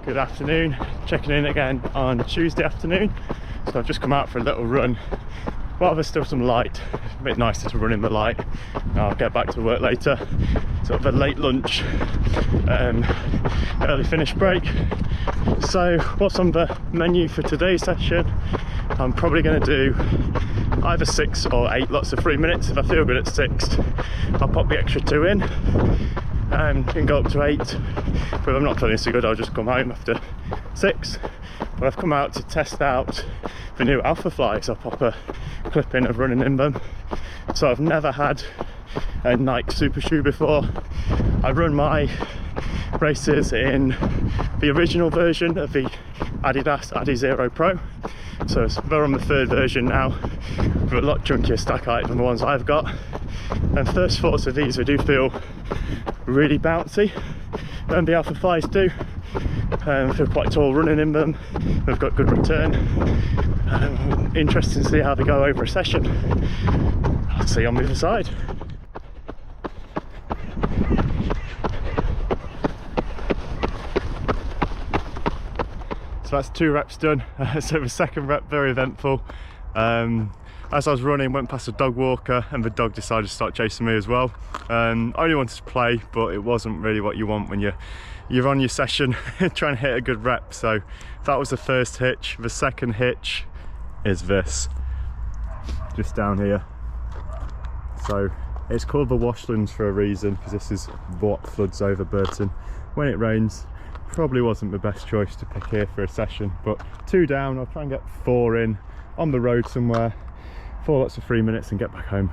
Good afternoon, checking in again on Tuesday afternoon. So I've just come out for a little run while there's still some light. It's a bit nicer to run in the light. I'll get back to work later. Sort of a late lunch, early finish break. So what's on the menu for today's session? I'm probably going to do either 6 or 8 lots of 3 minutes. If I feel good at 6, I'll pop the extra 2 in. Can go up to 8, but if I'm not feeling so good, I'll just come home after 6. But I've come out to test out the new Alphafly, so I'll pop a clip in of running in them. So I've never had a Nike super shoe before. I run my races in the original version of the Adidas Adizero Pro, so they're on the 3rd version now, with a lot chunkier stack height than the ones I've got. And first thoughts of these, they do feel really bouncy, and the Alphaflys do. I feel quite tall running in them. They've got good return. Interesting to see how they go over a session. I'll see you on the other side. So that's 2 reps done. So the second rep, very eventful. As I was running, went past a dog walker and the dog decided to start chasing me as well. I only wanted to play, but it wasn't really what you want when you're on your session trying to hit a good rep. So that was the first hitch. The second hitch is this, just down here. So it's called the Washlands for a reason, because this is what floods over Burton when it rains. Probably wasn't the best choice to pick here for a session, but 2 down. I'll try and get 4 in on the road somewhere. 4 lots of 3 minutes and get back home.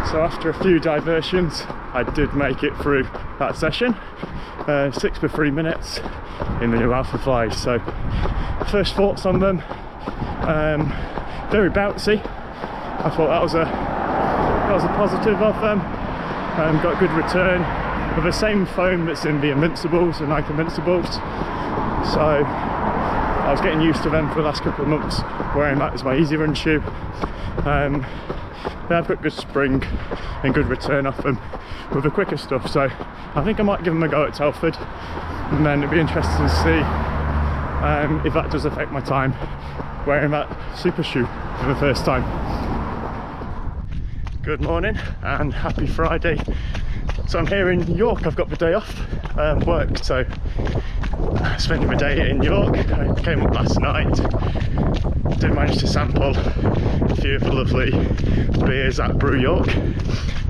So after a few diversions, I did make it through that session. 6 for 3 minutes in the new Alphafly. So first thoughts on them, very bouncy. I thought that was a positive of them. Got good return with the same foam that's in the Invincibles, the Nike Invincibles. So I was getting used to them for the last couple of months, wearing that as my easy run shoe. They've got good spring and good return off them with the quicker stuff, so I think I might give them a go at Telford, and then it'd be interesting to see if that does affect my time wearing that super shoe for the first time. Good morning and happy Friday. So I'm here in York. I've got the day off work, so spending my day in York. I came up last night, did manage to sample a few of the lovely beers at Brew York,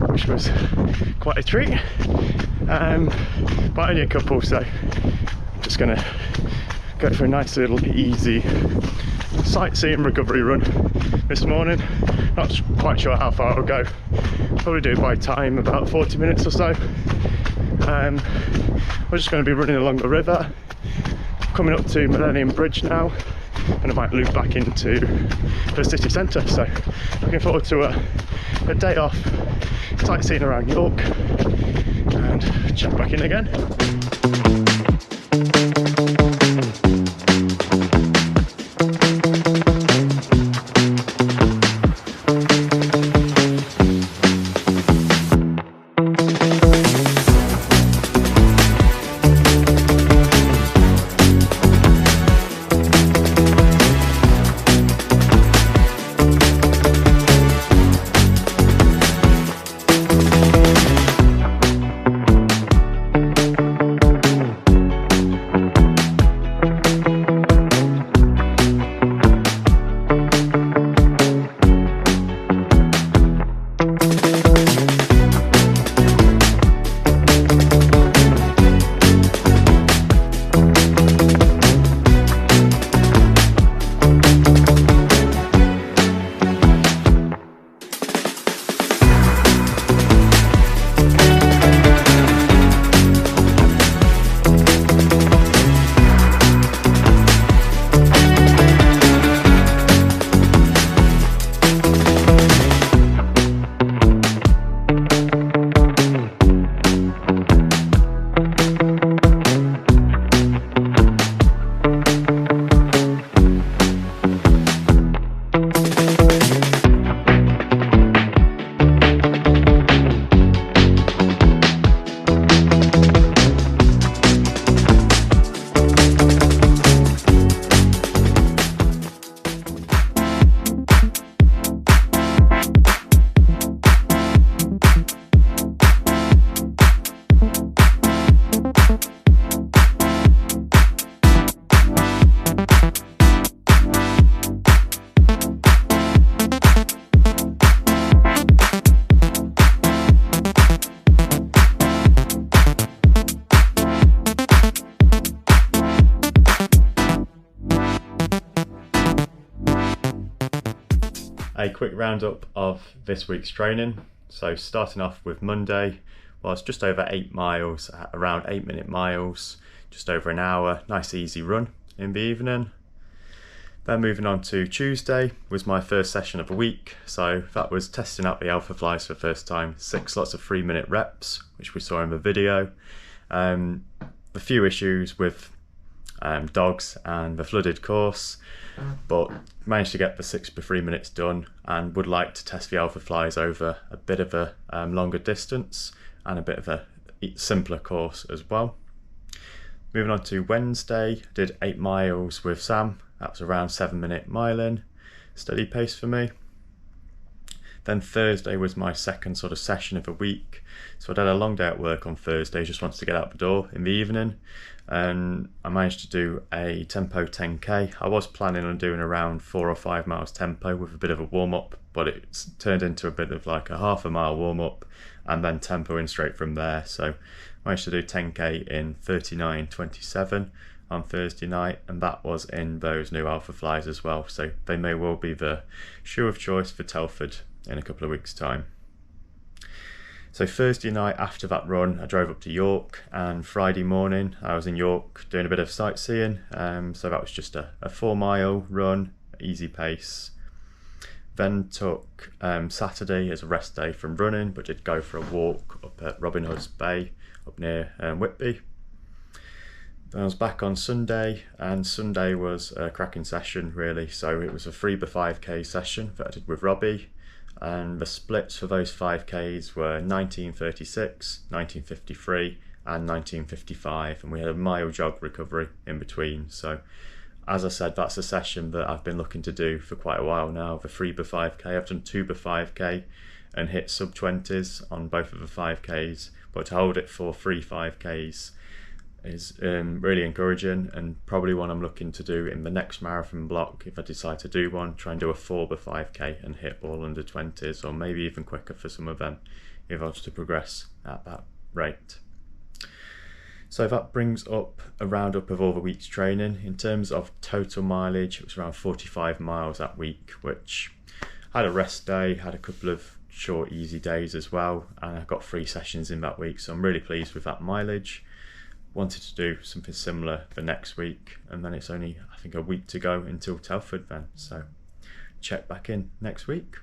which was quite a treat, but only a couple, so I'm just going to go for a nice little easy sightseeing recovery run this morning. Not quite sure how far I'll go, probably do it by time, about 40 minutes or so. We're just going to be running along the river, coming up to Millennium Bridge now, and I might loop back into the city centre. So looking forward to a day off, sightseeing around York, and check back in again. a quick roundup of this week's training. So starting off with Monday was just over 8 miles at around 8-minute miles, just over an hour, nice easy run in the evening. Then moving on to Tuesday was my first session of the week, so that was testing out the Alphaflys for the first time. 6 lots of 3-minute reps, which we saw in the video. A few issues with dogs and the flooded course, but managed to get the 6 per 3 minutes done, and would like to test the Alphaflys over a bit of a longer distance and a bit of a simpler course as well. Moving on to Wednesday, did 8 miles with Sam. That was around 7-minute miling, steady pace for me. Then Thursday was my second sort of session of the week. So I'd had a long day at work on Thursday, just wanted to get out the door in the evening. And I managed to do a tempo 10k. I was planning on doing around 4 or 5 miles tempo with a bit of a warm up, but it's turned into a bit of like a half a mile warm up and then tempo in straight from there. So I managed to do 10k in 39:27 on Thursday night, and that was in those new Alphaflys as well. So they may well be the shoe of choice for Telford in a couple of weeks' time. So Thursday night after that run, I drove up to York, and Friday morning I was in York doing a bit of sightseeing. So that was just a 4-mile run, easy pace. Then took Saturday as a rest day from running, but did go for a walk up at Robin Hood's Bay up near Whitby. Then I was back on Sunday, and Sunday was a cracking session really. So it was a 3x5k session that I did with Robbie, and the splits for those 5k's were 19:36, 19:53 and 19:55, and we had a mile jog recovery in between. So as I said, that's a session that I've been looking to do for quite a while now, the 3x5k. I've done 2x5k and hit sub-20s on both of the 5k's, but to hold it for 3 5k's is really encouraging, and probably one I'm looking to do in the next marathon block if I decide to do one. Try and do a 4x5k and hit all under 20s, or maybe even quicker for some of them if I was to progress at that rate. So that brings up a roundup of all the week's training. In terms of total mileage, it was around 45 miles that week, which had a rest day, had a couple of short easy days as well, and I got 3 sessions in that week, so I'm really pleased with that mileage. Wanted to do something similar for next week, and then it's only I think a week to go until Telford then, so check back in next week.